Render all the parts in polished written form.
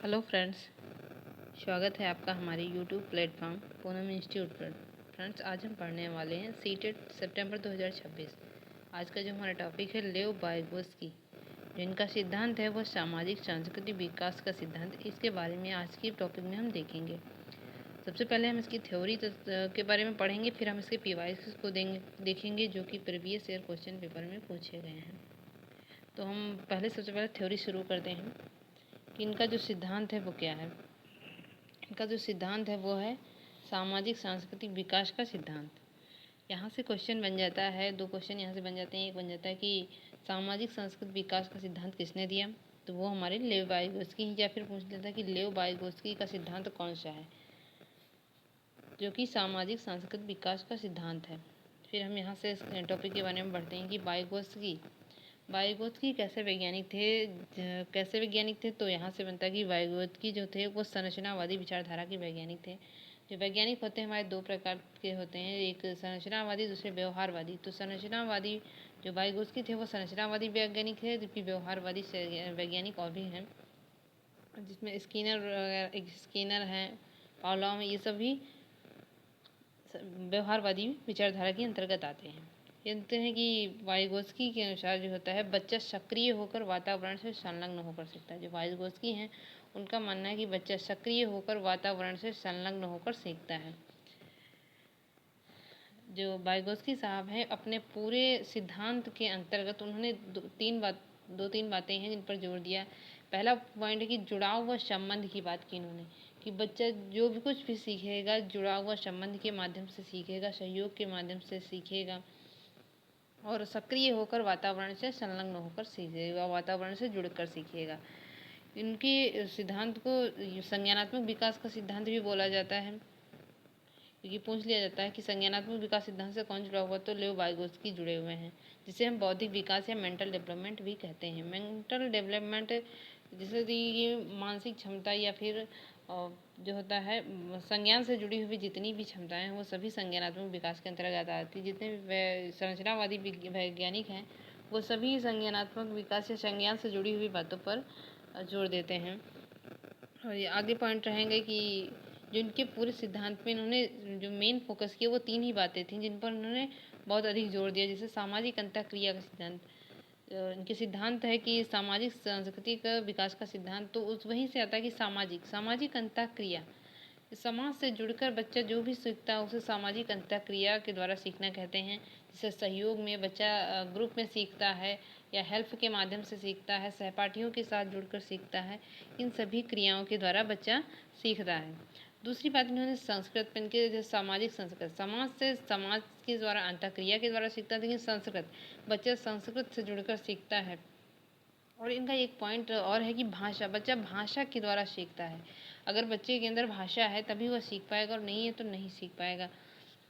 Hello friends, स्वागत है आपका हमारे यूट्यूब प्लेटफॉर्म पूनम इंस्टीट्यूट पर। फ्रेंड्स, आज हम पढ़ने वाले हैं सीटेट सितंबर 2026। आज का जो हमारा टॉपिक है लेव वाइगोत्स्की, जिनका सिद्धांत है वह सामाजिक सांस्कृतिक विकास का सिद्धांत। इसके बारे में आज की टॉपिक में हम देखेंगे। सबसे पहले हम इसकी थ्योरी के बारे में पढ़ेंगे, फिर हम इसके पीवाइस को देखेंगे जो कि प्रीवियस ईयर क्वेश्चन पेपर में पूछे गए हैं। तो हम सबसे पहले थ्योरी शुरू करते हैं कि इनका जो सिद्धांत है वो क्या है। इनका जो सिद्धांत है वो है सामाजिक सांस्कृतिक विकास का सिद्धांत। यहाँ से क्वेश्चन बन जाता है, दो क्वेश्चन यहाँ से बन जाते हैं। एक बन जाता है कि सामाजिक सांस्कृतिक विकास का सिद्धांत किसने दिया, तो वो हमारे लेव वाइगोत्स्की ही, या फिर पूछ लेता है कि लेव वाइगोत्स्की का सिद्धांत कौन सा है जो कि सामाजिक सांस्कृतिक विकास का सिद्धांत है। फिर हम यहाँ से इस टॉपिक के बारे में बढ़ते हैं कि वाइगोत्स्की कैसे वैज्ञानिक थे। तो यहाँ से बनता है कि वाइगोत्स्की जो थे वो संरचनावादी विचारधारा के वैज्ञानिक थे। जो वैज्ञानिक होते हैं हमारे दो प्रकार के होते हैं, एक संरचनावादी, दूसरे व्यवहारवादी। तो संरचनावादी जो वाइगोत्स्की थे वो संरचनावादी वैज्ञानिक थे, जबकि व्यवहारवादी वैज्ञानिक और भी हैं, जिसमें स्किनर हैं, पावलोव, ये सभी व्यवहारवादी विचारधारा के अंतर्गत आते हैं। कहते हैं कि वाइगोत्स्की के अनुसार जो होता है, बच्चा सक्रिय होकर वातावरण से संलग्न होकर सीखता है। जो वाइगोत्स्की हैं उनका मानना है कि बच्चा सक्रिय होकर वातावरण से संलग्न होकर सीखता है। जो वाइगोत्स्की साहब हैं अपने पूरे सिद्धांत के अंतर्गत उन्होंने दो तीन बातें हैं जिन पर जोर दिया। पहला पॉइंट है कि जुड़ाव व संबंध की बात की इन्होंने, कि बच्चा जो भी कुछ भी सीखेगा जुड़ाव व संबंध के माध्यम से सीखेगा, सहयोग के माध्यम से सीखेगा और सक्रिय होकर वातावरण से संलग्न होकर सीखेगा, वातावरण से जुड़कर सीखेगा। इनके सिद्धांत को संज्ञानात्मक विकास का सिद्धांत भी बोला जाता है, क्योंकि पूछ लिया जाता है कि संज्ञानात्मक विकास सिद्धांत से कौन जुड़ा हुआ, तो लेव वाइगोत्स्की जुड़े हुए हैं, जिसे हम बौद्धिक विकास या मेंटल डेवलपमेंट भी कहते हैं। मेंटल डेवलपमेंट जैसे कि ये मानसिक क्षमता या फिर जो होता है संज्ञान से जुड़ी हुई जितनी भी क्षमताएं हैं वो सभी संज्ञानात्मक विकास के अंतर्गत आती है। जितने भी संरचनावादी वैज्ञानिक हैं वो सभी संज्ञानात्मक विकास या संज्ञान से जुड़ी हुई बातों पर जोर देते हैं। और ये आगे पॉइंट रहेंगे कि जो इनके पूरे सिद्धांत में इन्होंने जो मेन फोकस किया वो तीन ही बातें थीं जिन पर उन्होंने बहुत अधिक जोर दिया। जैसे सामाजिक अंतःक्रिया का सिद्धांत, इनके सिद्धांत है कि सामाजिक सांस्कृतिक विकास का सिद्धांत तो उस वहीं से आता है कि सामाजिक अंतःक्रिया, समाज से जुड़कर बच्चा जो भी सीखता है उसे सामाजिक अंतःक्रिया के द्वारा सीखना कहते हैं। जैसे सहयोग में बच्चा ग्रुप में सीखता है या हेल्प के माध्यम से सीखता है, सहपाठियों के साथ जुड़कर सीखता है, इन सभी क्रियाओं के द्वारा बच्चा सीखता है। दूसरी बात इन्होंने संस्कृत पे इनके जो सामाजिक संस्कृत, समाज के द्वारा अंतःक्रिया के द्वारा सीखता है, लेकिन संस्कृत बच्चा संस्कृत से जुड़कर सीखता है। और इनका एक पॉइंट और है कि बच्चा भाषा के द्वारा सीखता है। अगर बच्चे के अंदर भाषा है तभी वह सीख पाएगा, और नहीं है तो नहीं सीख पाएगा।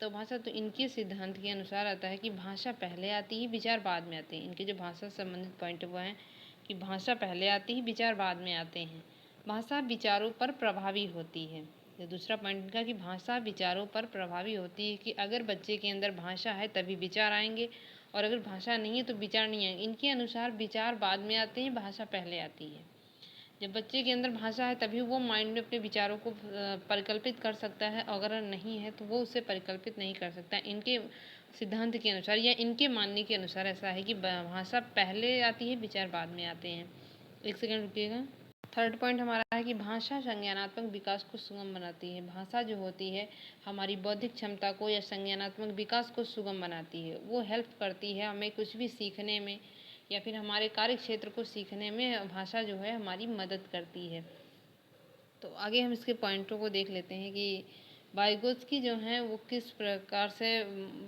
तो भाषा तो इनके सिद्धांत के अनुसार आता है कि भाषा पहले आती है, विचार बाद में आते हैं। इनके जो भाषा से संबंधित पॉइंट वो हैं कि भाषा पहले आती है, विचार बाद में आते हैं। भाषा विचारों पर प्रभावी होती है। तो दूसरा पॉइंट इनका कि भाषा विचारों पर प्रभावी होती है, कि अगर बच्चे के अंदर भाषा है तभी विचार आएंगे, और अगर भाषा नहीं है तो विचार नहीं आएंगे। इनके अनुसार विचार बाद में आते हैं, भाषा पहले आती है। जब बच्चे के अंदर भाषा है तभी वो माइंड में अपने विचारों को परिकल्पित कर सकता है, और अगर नहीं है तो वो उसे परिकल्पित नहीं कर सकता। इनके सिद्धांत के अनुसार या इनके मानने के अनुसार ऐसा है कि भाषा पहले आती है, विचार बाद में आते हैं। एक सेकेंड रुकिएगा। थर्ड पॉइंट हमारा है कि भाषा संज्ञानात्मक विकास को सुगम बनाती है। भाषा जो होती है हमारी बौद्धिक क्षमता को या संज्ञानात्मक विकास को सुगम बनाती है। वो हेल्प करती है हमें कुछ भी सीखने में या फिर हमारे कार्य क्षेत्र को सीखने में भाषा जो है हमारी मदद करती है। तो आगे हम इसके पॉइंटों को देख लेते हैं कि वाइगोत्स्की जो हैं वो किस प्रकार से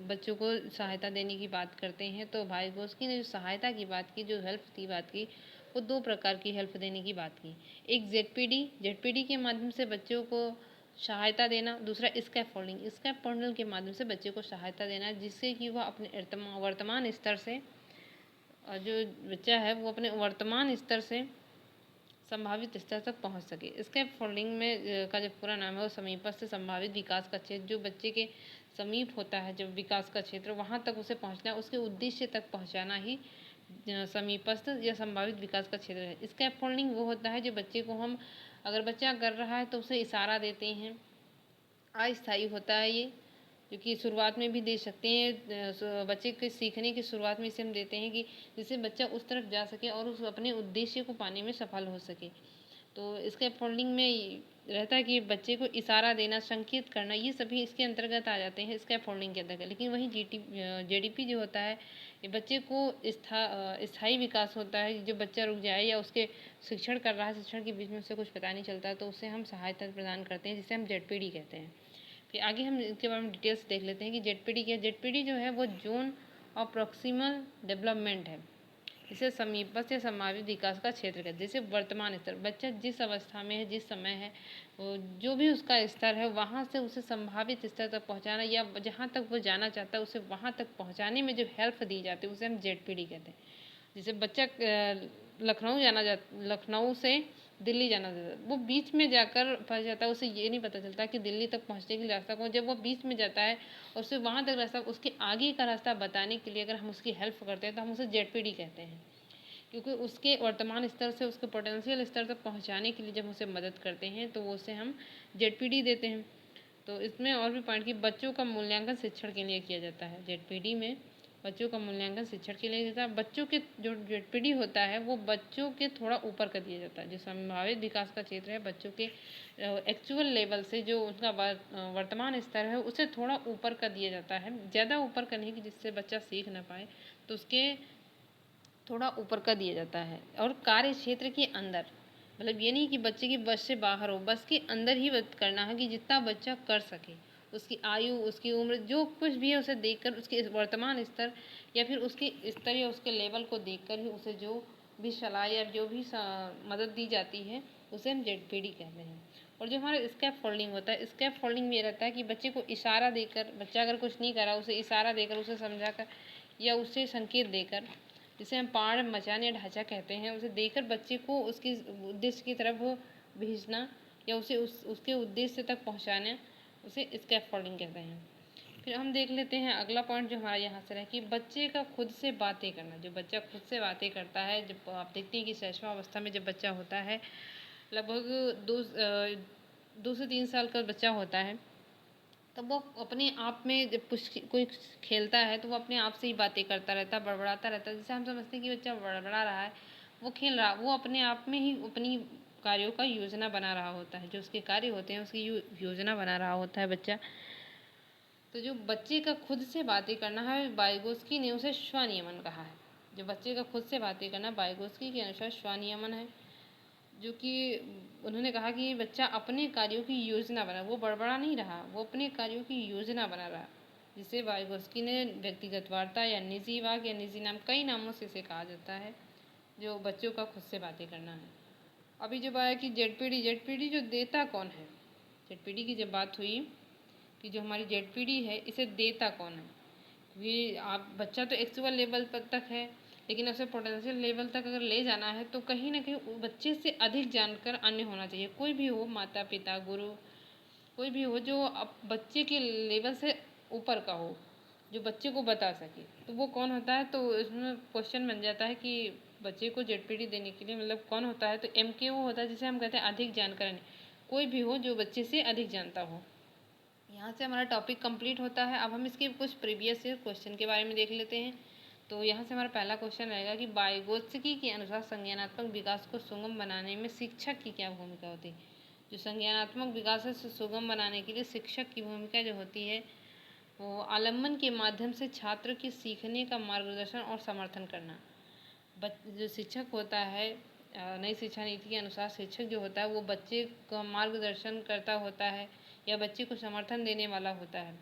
बच्चों को सहायता देने की बात करते हैं। तो वाइगोत्स्की ने जो सहायता की बात की, जो हेल्प की बात की, वो दो प्रकार की हेल्प देने की बात की। एक जेडपीडी के माध्यम से बच्चों को सहायता देना, दूसरा स्कैफोल्डिंग के माध्यम से बच्चे को सहायता देना, जिससे कि वह अपने वर्तमान स्तर से, जो बच्चा है वो अपने वर्तमान स्तर से संभावित स्तर तक पहुंच सके। स्कैफोल्डिंग में का जो पूरा नाम है वो समीपस्थ संभावित विकास का क्षेत्र, जो बच्चे के समीप होता है जब विकास का क्षेत्र, वहां तक उसे पहुंचना, उसके उद्देश्य तक पहुंचाना ही समीपस्थ या संभावित विकास का क्षेत्र है। स्कैफोल्डिंग वो होता है जो बच्चे को हम अगर बच्चा कर रहा है तो उसे इशारा देते हैं। अस्थायी होता है ये, क्योंकि शुरुआत में भी दे सकते हैं। बच्चे के सीखने की शुरुआत में इसे हम देते हैं कि जिससे बच्चा उस तरफ जा सके और उस अपने उद्देश्य को पाने में सफल हो सके। तो इसके फोल्डिंग में रहता है कि बच्चे को इशारा देना, संकेत करना, ये सभी इसके अंतर्गत आ जाते हैं, इसके फोल्डिंग के अंतर्गत। लेकिन वहीं जेडीपी जो होता है, ये बच्चे को स्थायी विकास होता है। जो बच्चा रुक जाए या उसके शिक्षण कर रहा है, शिक्षण के बीच में उसे कुछ पता नहीं चलता है, तो उसे हम सहायता प्रदान करते हैं, जिसे हम जेडपीडी कहते हैं। फिर आगे हम इसके बारे में डिटेल्स देख लेते हैं कि जेडपीडी क्या है। जेडपीडी जो है वो जोन ऑफ प्रॉक्सिमल डेवलपमेंट है। इसे समीपस्थ या संभावित विकास का क्षेत्र कहते हैं। जैसे वर्तमान स्तर, बच्चा जिस अवस्था में है, जिस समय है, जो भी उसका स्तर है, वहाँ से उसे संभावित स्तर तक पहुँचाना या जहाँ तक वो जाना चाहता है उसे वहाँ तक पहुँचाने में जो हेल्प दी जाती है उसे हम जेडपीडी कहते हैं। जैसे बच्चा लखनऊ से दिल्ली जाना चाहता है, वो बीच में जाकर फंस जाता है, उसे ये नहीं पता चलता कि दिल्ली तक पहुँचने के लिए रास्ता कौन। जब वो बीच में जाता है और उसे वहाँ तक रास्ता, उसके आगे का रास्ता बताने के लिए अगर हम उसकी हेल्प करते हैं तो हम उसे जेडपीडी कहते हैं। क्योंकि उसके वर्तमान स्तर से उसके पोटेंशियल स्तर तक पहुँचाने के लिए जब उसे मदद करते हैं तो उसे हम जेडपीडी देते हैं। तो इसमें और भी पॉइंट कि बच्चों का मूल्यांकन शिक्षण के लिए किया जाता है। जेडपीडी में बच्चों का मूल्यांकन शिक्षण के लिए जाता है। बच्चों के जो जेडपीडी होता है वो बच्चों के थोड़ा ऊपर का दिया जाता है। जो संभावित विकास का क्षेत्र है, बच्चों के एक्चुअल लेवल से जो उनका वर्तमान स्तर है उसे थोड़ा ऊपर का दिया जाता है। ज़्यादा ऊपर का नहीं कि जिससे बच्चा सीख ना पाए, तो उसके थोड़ा ऊपर का दिया जाता है। और कार्य क्षेत्र के अंदर, मतलब ये नहीं कि बच्चे की बस से बाहर हो, बस के अंदर ही करना है कि जितना बच्चा कर सके। उसकी आयु, उसकी उम्र, जो कुछ भी है उसे देखकर, उसके वर्तमान स्तर या फिर उसके स्तर या उसके लेवल को देखकर ही उसे जो भी सलाह या जो भी मदद दी जाती है उसे हम जेडपीडी कहते हैं। और जो हमारा स्कैप फोल्डिंग होता है, स्कैप फोल्डिंग में ये रहता है कि बच्चे को इशारा देकर, बच्चा अगर कुछ नहीं करा उसे इशारा देकर, उसे समझाकर या उसे संकेत देकर, जिसे हम पहाड़, मचान या ढांचा कहते हैं, उसे देकर बच्चे को उसके उद्देश्य की तरफ भेजना या उसे उसके उद्देश्य तक पहुंचाना, उसे स्कैफोल्डिंग कहते हैं। फिर हम देख लेते हैं अगला पॉइंट जो हमारा यहाँ से है कि बच्चे का खुद से बातें करना। जो बच्चा खुद से बातें करता है, जब आप देखते हैं कि शैशवावस्था में जब बच्चा होता है, लगभग 2 से 3 साल का बच्चा होता है, तब वो अपने आप में जब कुछ कोई खेलता है तो वो अपने आप से ही बातें करता रहता है, बड़बड़ाता रहता है। जैसे हम समझते हैं कि बच्चा बड़बड़ा रहा है, वो खेल रहा, वो अपने आप में ही अपनी कार्यों का योजना बना रहा होता है। जो उसके कार्य होते हैं उसकी योजना बना रहा होता है बच्चा। तो जो बच्चे का खुद से बातें करना है, वाइगोत्स्की ने उसे स्वनियमन कहा है। जो बच्चे का खुद से बातें करना वाइगोत्स्की के अनुसार स्वनियमन है, जो कि उन्होंने कहा कि बच्चा अपने कार्यों की योजना बना, वो बड़बड़ा नहीं रहा, वो अपने कार्यों की योजना बना रहा। जिसे वाइगोत्स्की ने व्यक्तिगत वार्ता या निजी वाक या निजी नाम, कई नामों से इसे कहा जाता है, जो बच्चों का खुद से बातें करना है। अभी जब आया कि जेडपीडी जो देता कौन है, जेडपीडी की जब बात हुई कि जो हमारी जेडपीडी है इसे देता कौन है, क्योंकि आप बच्चा तो एक्चुअल लेवल पर तक है, लेकिन उसे पोटेंशियल लेवल तक अगर ले जाना है तो कहीं ना कहीं बच्चे से अधिक जानकर अन्य होना चाहिए। कोई भी हो, माता पिता, गुरु, कोई भी हो जो अब बच्चे के लेवल से ऊपर का हो, जो बच्चे को बता सके, तो वो कौन होता है। तो इसमें क्वेश्चन बन जाता है कि बच्चे को जेडपीडी देने के लिए मतलब कौन होता है। तो MKO होता है, जिसे हम कहते हैं अधिक जानकर, कोई भी हो जो बच्चे से अधिक जानता हो। यहाँ से हमारा टॉपिक कंप्लीट होता है। अब हम इसके कुछ प्रीवियस ईयर क्वेश्चन के बारे में देख लेते हैं। तो यहाँ से हमारा पहला क्वेश्चन रहेगा कि वाइगोत्स्की के अनुसार संज्ञानात्मक विकास को सुगम बनाने में शिक्षक की क्या भूमिका होती है। जो संज्ञानात्मक विकास है सुगम बनाने के लिए शिक्षक की भूमिका जो होती है वो आलम्बन के माध्यम से छात्र के सीखने का मार्गदर्शन और समर्थन करना। जो शिक्षक होता है, नई शिक्षा नीति के अनुसार शिक्षक जो होता है वो बच्चे का मार्गदर्शन करता होता है या बच्चे को समर्थन देने वाला होता है।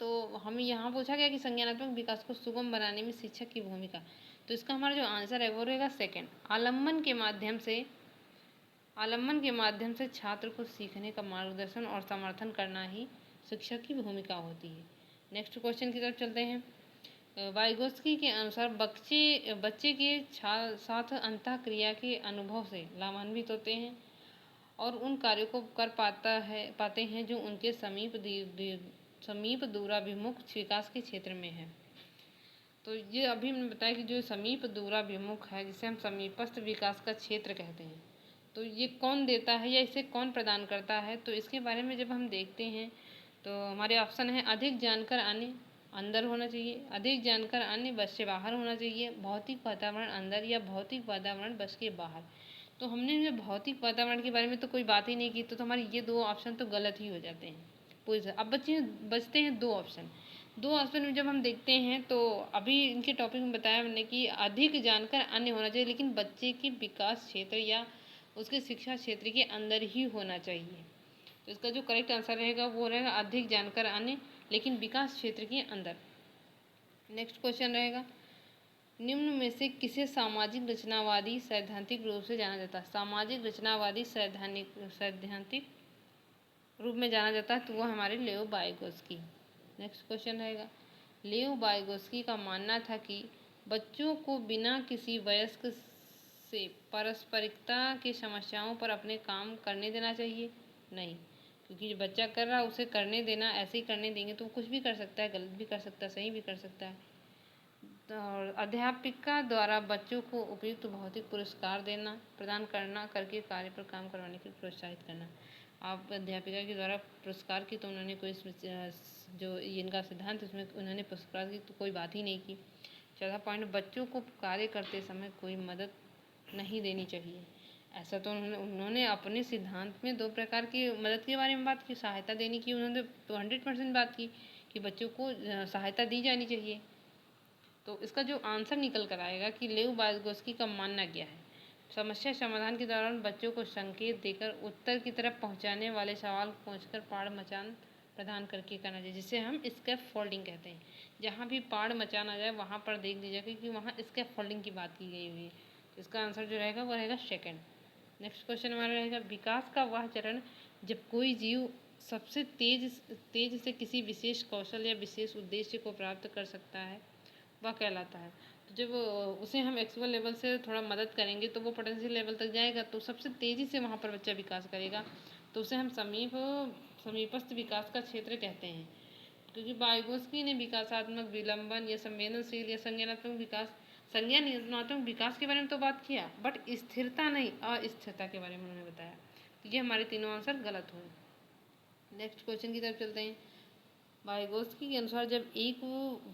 तो हमें यहाँ पूछा गया कि संज्ञानात्मक विकास को सुगम बनाने में शिक्षक की भूमिका, तो इसका हमारा जो आंसर है वो रहेगा सेकंड। आलम्बन के माध्यम से छात्र को सीखने का मार्गदर्शन और समर्थन करना ही शिक्षक की भूमिका होती है। नेक्स्ट क्वेश्चन की तरफ चलते हैं। वाइगोत्स्की के अनुसार बच्चे के साथ अंतः क्रिया के अनुभव से लाभान्वित होते हैं और उन कार्यों को कर पाते हैं जो उनके समीप दूराभिमुख विकास के क्षेत्र में है। तो ये अभी मैंने बताया कि जो समीप दूराभिमुख है, जिसे हम समीपस्थ विकास का क्षेत्र कहते हैं, तो ये कौन देता है या इसे कौन प्रदान करता है? तो इसके बारे में जब हम देखते हैं तो हमारे ऑप्शन है अधिक जानकर अन्य अंदर होना चाहिए, अधिक जानकर अन्य बस से बाहर होना चाहिए, भौतिक वातावरण अंदर या भौतिक वातावरण बस के बाहर। तो हमने जो भौतिक वातावरण के बारे में तो कोई बात ही नहीं की, तो हमारे ये 2 ऑप्शन तो गलत ही हो जाते हैं पूरी तरह। अब बचते हैं 2 ऑप्शन। 2 ऑप्शन में जब हम देखते हैं तो अभी इनके टॉपिक में बताया मैंने कि अधिक जानकर अन्य होना चाहिए, लेकिन बच्चे के विकास क्षेत्र या उसके शिक्षा क्षेत्र के अंदर ही होना चाहिए। तो इसका जो करेक्ट आंसर रहेगा वो रहेगा अधिक जानकर अन्य, लेकिन विकास क्षेत्र के अंदर। नेक्स्ट क्वेश्चन रहेगा निम्न में से किसे सामाजिक रचनावादी सैद्धांतिक रूप से जाना जाता है? सामाजिक रचनावादी सैद्धांतिक रूप में जाना जाता है तो वो हमारे लेओ वाइगोत्स्की। नेक्स्ट क्वेश्चन रहेगा लेओ वाइगोत्स्की का मानना था कि बच्चों को बिना किसी वयस्क से पारस्परिकता की समस्याओं पर अपने काम करने देना चाहिए? नहीं, क्योंकि जो बच्चा कर रहा है उसे करने देना, ऐसे ही करने देंगे तो वो कुछ भी कर सकता है, गलत भी कर सकता है, सही भी कर सकता है। और अध्यापिका द्वारा बच्चों को उपयुक्त भौतिक पुरस्कार देना प्रदान करना करके कार्य पर काम करवाने के लिए प्रोत्साहित करना। आप अध्यापिका के द्वारा पुरस्कार की तो उन्होंने कोई जो इनका सिद्धांत उसमें उन्होंने पुरस्कार की तो कोई बात ही नहीं की। चौथा पॉइंट बच्चों को कार्य करते समय कोई मदद नहीं देनी चाहिए। ऐसा तो उन्होंने अपने सिद्धांत में 2 प्रकार की मदद के बारे में बात की, सहायता देने की उन्होंने तो 100% बात की कि बच्चों को सहायता दी जानी चाहिए। तो इसका जो आंसर निकल कर आएगा कि लेओ वाइगोत्स्की का मानना क्या है? समस्या समाधान के दौरान बच्चों को संकेत देकर उत्तर की तरफ पहुंचाने वाले सवाल पूछकर पाड़ मचान प्रदान करके करना चाहिए, जिसे हम स्कैफ फोल्डिंग कहते हैं। जहाँ भी पाड़ मचान आ जाए वहाँ पर देख लीजिएगा कि वहाँ स्कैफ फोल्डिंग की बात की गई हुई है। तो इसका आंसर जो रहेगा वो रहेगा सेकंड। नेक्स्ट क्वेश्चन हमारा रहेगा विकास का वह चरण जब कोई जीव सबसे तेज से किसी विशेष कौशल या विशेष उद्देश्य को प्राप्त कर सकता है वह कहलाता है। तो जब उसे हम एक्चुअल लेवल से थोड़ा मदद करेंगे तो वो पोटेंशियल लेवल तक जाएगा, तो सबसे तेज़ी से वहाँ पर बच्चा विकास करेगा, तो उसे हम समीपस्थ विकास का क्षेत्र कहते हैं। क्योंकि वाइगोत्स्की ने विकासात्मक विलंबन या संवेदनशील या संज्ञानात्मक विकास के बारे में तो बात किया, बट स्थिरता नहीं, अस्थिरता के बारे में उन्होंने बताया। तो ये हमारे तीनों आंसर गलत हुए। नेक्स्ट क्वेश्चन की तरफ चलते हैं। वाइगोत्स्की के अनुसार जब एक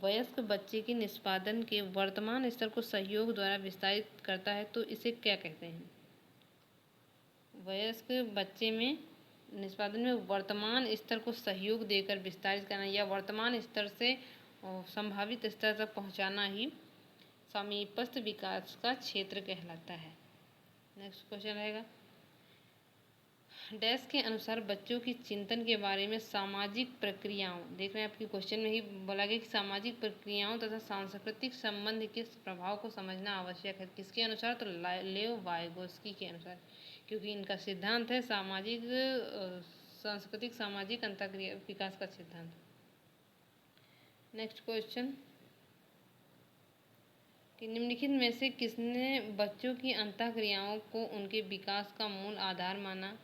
वयस्क बच्चे के निष्पादन के वर्तमान स्तर को सहयोग द्वारा विस्तारित करता है तो इसे क्या कहते हैं? वयस्क बच्चे में निष्पादन में वर्तमान स्तर को सहयोग देकर विस्तारित करना या वर्तमान स्तर से संभावित स्तर तक पहुंचाना ही समीपस्थ विकास का क्षेत्र कहलाता है। नेक्स्ट क्वेश्चन रहेगा डैश के अनुसार बच्चों की चिंतन के बारे में सामाजिक प्रक्रियाओं, देख रहे हैं आपकी क्वेश्चन में ही बोला गया कि सामाजिक प्रक्रियाओं तथा सांस्कृतिक संबंध के प्रभाव को समझना आवश्यक है। किसके अनुसार? तो लेओ वाइगोत्स्की के अनुसार, क्योंकि इनका सिद्धांत है सामाजिक सांस्कृतिक सामाजिक अंतःक्रिया विकास का सिद्धांत। नेक्स्ट क्वेश्चन कि निम्नलिखित में से किसने बच्चों की अंतःक्रियाओं को उनके विकास का मूल आधार माना?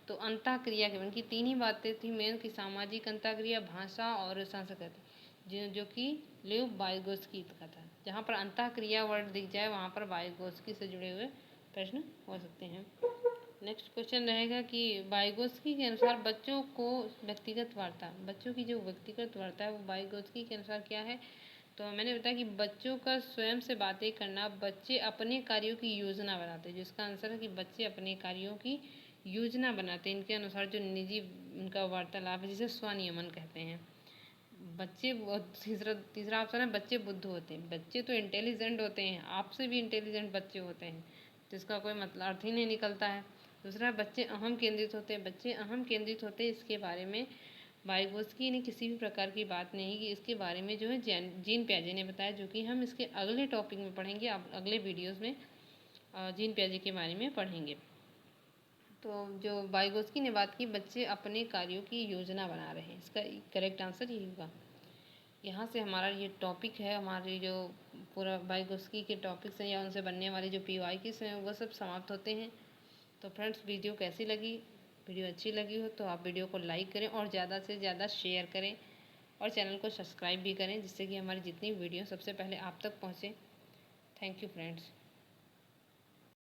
तो अंतःक्रिया के उनकी 3 ही बातें थी मेन कि सामाजिक अंतःक्रिया, भाषा और संस्कृति, जो कि लेओ वाइगोत्स्की का था। जहाँ पर अंतःक्रिया वर्ड दिख जाए वहाँ पर वाइगोत्स्की से जुड़े हुए प्रश्न हो सकते हैं। नेक्स्ट क्वेश्चन रहेगा कि वाइगोत्स्की के अनुसार बच्चों को व्यक्तिगत वार्ता, बच्चों की जो व्यक्तिगत वार्ता है वो वाइगोत्स्की के अनुसार क्या है? तो मैंने बताया कि बच्चों का स्वयं से बातें करना, बच्चे अपने कार्यों की योजना बनाते हैं, जिसका आंसर है कि बच्चे अपने कार्यों की योजना बनाते हैं। इनके अनुसार जो निजी उनका वार्तालाप है जिसे स्वनियमन कहते हैं। बच्चे तीसरा ऑप्शन है बच्चे बुद्ध होते हैं। बच्चे तो इंटेलिजेंट होते हैं, आपसे भी इंटेलिजेंट बच्चे होते हैं, तो इसका कोई मतलब अर्थ ही नहीं निकलता है। दूसरा बच्चे अहम केंद्रित होते हैं, बच्चे अहम केंद्रित होते हैं, इसके बारे में वाइगोत्स्की ने किसी भी प्रकार की बात नहीं की। इसके बारे में जो है जीन पियाजे ने बताया, जो कि हम इसके अगले टॉपिक में पढ़ेंगे, अगले वीडियोस में जीन पियाजे के बारे में पढ़ेंगे। तो जो वाइगोत्स्की ने बात की बच्चे अपने कार्यों की योजना बना रहे हैं, इसका करेक्ट आंसर यही होगा। यहाँ से हमारा ये टॉपिक है, हमारी जो पूरा वाइगोत्स्की के टॉपिक्स हैं या उनसे बनने वाले जो PYQs हैं वो सब समाप्त होते हैं। तो फ्रेंड्स वीडियो कैसी लगी? वीडियो अच्छी लगी हो तो आप वीडियो को लाइक करें और ज़्यादा से ज़्यादा शेयर करें और चैनल को सब्सक्राइब भी करें, जिससे कि हमारी जितनी वीडियो सबसे पहले आप तक पहुँचे। Thank you friends.